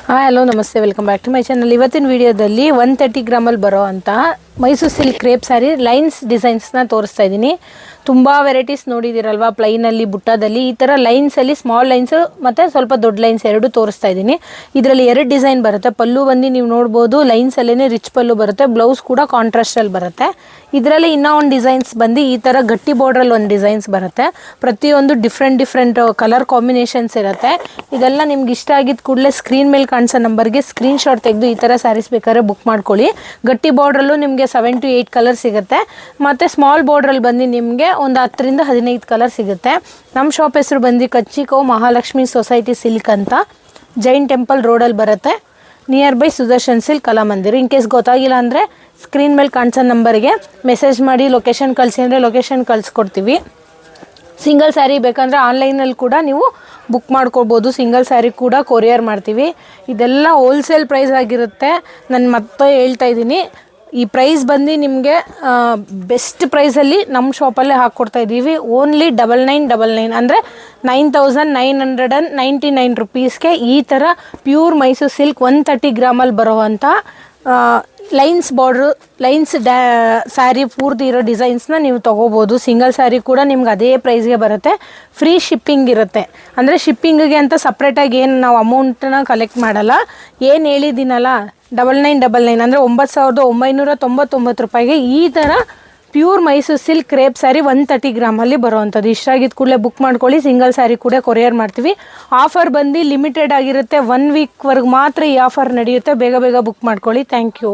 Hello ನಮಸ್ತೆ, welcome back to my channel. ಇವತ್ತಿನ ವಿಡಿಯೋದಲ್ಲಿ 130 ಗ್ರಾಮಲ್ಲಿ ಬರೋ ಅಂತ Mysuru silk crepe sari lines ಡಿಸೈನ್ಸ್ನ ತೋರಿಸ್ತಾ ಇದ್ದೀನಿ. ತುಂಬ ವೆರೈಟೀಸ್ ನೋಡಿದ್ದೀರಲ್ವಾ, ಪ್ಲೈನಲ್ಲಿ ಬುಟ್ಟಾದಲ್ಲಿ ಈ ಥರ ಲೈನ್ಸಲ್ಲಿ ಸ್ಮಾಲ್ ಲೈನ್ಸು ಮತ್ತು ಸ್ವಲ್ಪ ದೊಡ್ಡ ಲೈನ್ಸ್ ಎರಡು ತೋರಿಸ್ತಾ ಇದ್ದೀನಿ. ಇದರಲ್ಲಿ 2 ಡಿಸೈನ್ ಬರುತ್ತೆ. ಪಲ್ಲು ಬಂದು ನೀವು ನೋಡ್ಬೋದು ಲೈನ್ಸಲ್ಲೇ ರಿಚ್ ಪಲ್ಲು ಬರುತ್ತೆ, ಬ್ಲೌಸ್ ಕೂಡ ಕಾಂಟ್ರಾಸ್ಟಲ್ಲಿ ಬರುತ್ತೆ. ಇದರಲ್ಲಿ ಇನ್ನೂ ಒಂದು ಡಿಸೈನ್ಸ್ ಬಂದು ಈ ಥರ ಗಟ್ಟಿ ಬಾರ್ಡ್ರಲ್ಲಿ ಒಂದು ಡಿಸೈನ್ಸ್ ಬರುತ್ತೆ. ಪ್ರತಿಯೊಂದು ಡಿಫ್ರೆಂಟ್ ಕಲರ್ ಕಾಂಬಿನೇಷನ್ಸ್ ಇರುತ್ತೆ. ಇದೆಲ್ಲ ನಿಮ್ಗೆ ಇಷ್ಟ ಆಗಿದ್ದ ಕೂಡಲೇ ಸ್ಕ್ರೀನ್ ಮೇಲೆ ಕಾಣಿಸೋ ನಂಬರ್ಗೆ ಸ್ಕ್ರೀನ್ಶಾಟ್ ತೆಗೆದು ಈ ಥರ ಸ್ಯಾರೀಸ್ ಬೇಕಾದ್ರೆ ಬುಕ್ ಮಾಡ್ಕೊಳ್ಳಿ. ಗಟ್ಟಿ ಬಾರ್ಡ್ರಲ್ಲೂ ನಿಮಗೆ 7 to 8 ಕಲರ್ ಸಿಗುತ್ತೆ, ಮತ್ತು ಸ್ಮಾಲ್ ಬಾರ್ಡ್ರಲ್ಲಿ ಬಂದು ನಿಮಗೆ ಒಂದು 10 ರಿಂದ 15 ಕಲರ್ ಸಿಗುತ್ತೆ. ನಮ್ಮ ಶಾಪ್ ಹೆಸರು ಬಂದು ಕಚ್ಚಿಕೋ ಮಹಾಲಕ್ಷ್ಮಿ ಸೊಸೈಟಿ ಸಿಲ್ಕ್ ಅಂತ, ಜೈನ್ ಟೆಂಪಲ್ ರೋಡಲ್ಲಿ ಬರುತ್ತೆ, near by Sudarshan silk Kalamandir. In case ಗೊತ್ತಾಗಿಲ್ಲ ಅಂದರೆ ಸ್ಕ್ರೀನ್ ಮೇಲೆ ಕಾಣಿಸೋ ನಂಬರ್ಗೆ ಮೆಸೇಜ್ ಮಾಡಿ ಲೊಕೇಶನ್ ಕಳಿಸಿ ಅಂದರೆ ಲೊಕೇಶನ್ ಕಳಿಸ್ಕೊಡ್ತೀವಿ. ಸಿಂಗಲ್ ಸ್ಯಾರಿ ಬೇಕಂದರೆ ಆನ್ಲೈನಲ್ಲಿ ಕೂಡ ನೀವು ಬುಕ್ ಮಾಡ್ಕೊಳ್ಬೋದು. ಸಿಂಗಲ್ ಸ್ಯಾರಿ ಕೂಡ ಕೊರಿಯರ್ ಮಾಡ್ತೀವಿ. ಇದೆಲ್ಲ ಹೋಲ್ಸೇಲ್ ಪ್ರೈಸ್ ಆಗಿರುತ್ತೆ. ನಾನು ಮತ್ತೆ ಹೇಳ್ತಾ ಇದ್ದೀನಿ, ಈ ಪ್ರೈಸ್ ಬಂದು ನಿಮಗೆ ಬೆಸ್ಟ್ ಪ್ರೈಸಲ್ಲಿ ನಮ್ಮ ಶಾಪಲ್ಲೇ ಹಾಕ್ಕೊಡ್ತಾ ಇದ್ದೀವಿ. ಓನ್ಲಿ 9999 ಅಂದರೆ 9999 ರುಪೀಸ್ಗೆ ಈ ಥರ ಪ್ಯೂರ್ ಮೈಸೂರು ಸಿಲ್ಕ್ 130 ಗ್ರಾಮಲ್ಲಿ ಬರೋವಂಥ ಲೈನ್ಸ್ ಬಾರ್ಡ್ರು ಲೈನ್ಸ್ ಸ್ಯಾರಿ ಪೂರ್ತಿ ಇರೋ ಡಿಸೈನ್ಸ್ನ ನೀವು ತೊಗೋಬೋದು. ಸಿಂಗಲ್ ಸ್ಯಾರಿ ಕೂಡ ನಿಮ್ಗೆ ಅದೇ ಪ್ರೈಸ್ಗೆ ಬರುತ್ತೆ. ಫ್ರೀ ಶಿಪ್ಪಿಂಗ್ ಇರುತ್ತೆ. ಅಂದರೆ ಶಿಪ್ಪಿಂಗಿಗೆ ಅಂತ ಸಪ್ರೇಟಾಗಿ ಏನು ನಾವು ಅಮೌಂಟನ್ನ ಕಲೆಕ್ಟ್ ಮಾಡಲ್ಲ. ಏನು ಹೇಳಿದ್ದೀನಲ್ಲ 9999 ಅಂದರೆ 9999 ರೂಪಾಯಿಗೆ ಈ ಥರ pure Mysuru silk crepe sari 130 ಗ್ರಾಮಲ್ಲಿ ಬರೋವಂಥದ್ದು. ಇಷ್ಟ ಆಗಿದ್ದು ಕೂಡಲೇ ಬುಕ್ ಮಾಡ್ಕೊಳ್ಳಿ. ಸಿಂಗಲ್ ಸ್ಯಾರಿ ಕೂಡ ಕೊರಿಯರ್ ಮಾಡ್ತೀವಿ. ಆಫರ್ ಬಂದು ಲಿಮಿಟೆಡ್ ಆಗಿರುತ್ತೆ. 1 ವೀಕ್ವರೆಗೆ ಮಾತ್ರ ಈ ಆಫರ್ ನಡೆಯುತ್ತೆ. ಬೇಗ ಬುಕ್ ಮಾಡ್ಕೊಳ್ಳಿ. Thank you.